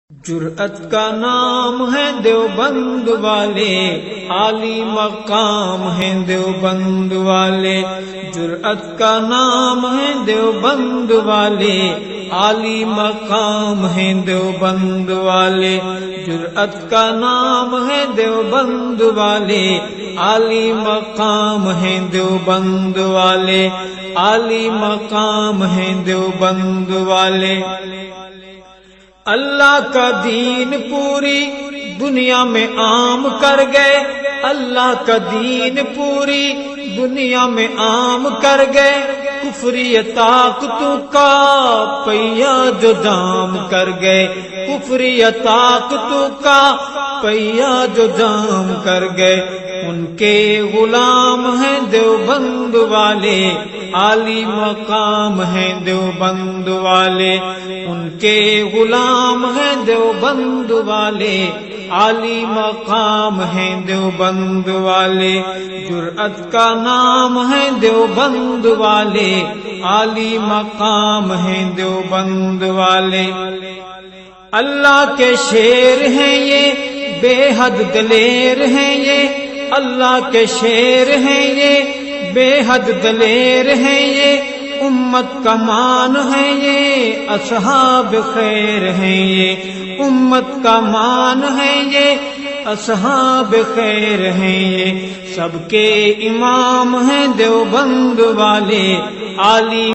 جرأت کا نام ہے دیوبند والے، عالی مقام ہے دیوبند والے۔ جرأت کا نام ہے دیوبند والے، عالی مقام ہے دیوبند والے۔ جرأت کا نام ہے دیوبند والے، عالی مقام ہے دیوبند والے، عالی مقام ہے دیوبند والے۔ اللہ کا دین پوری دنیا میں عام کر گئے، اللہ کا دین پوری دنیا میں عام کر گئے۔ کفری طاقتوں کا پہیا جو جام کر گئے، کفری طاقتوں کا پہیا جو جام کر گئے۔ ان کے غلام ہیں دیوبند والے، عالی مقام ہیں دیوبند والے۔ ان کے غلام ہیں دیوبند والے، عالی مقام ہیں دیوبند والے۔ جرأت کا نام ہے دیوبند والے، عالی مقام ہیں دیوبند والے۔ اللہ کے شیر ہیں یہ، بے حد دلیر ہیں یہ، اللہ کے شیر ہیں یہ، بے حد دلیر ہیں یہ۔ امت کا مان ہے یہ، اصحاب خیر ہیں یہ، امت کا مان ہے یہ، اصحاب خیر ہیں یہ۔ سب کے امام ہیں دیوبند والے، عالی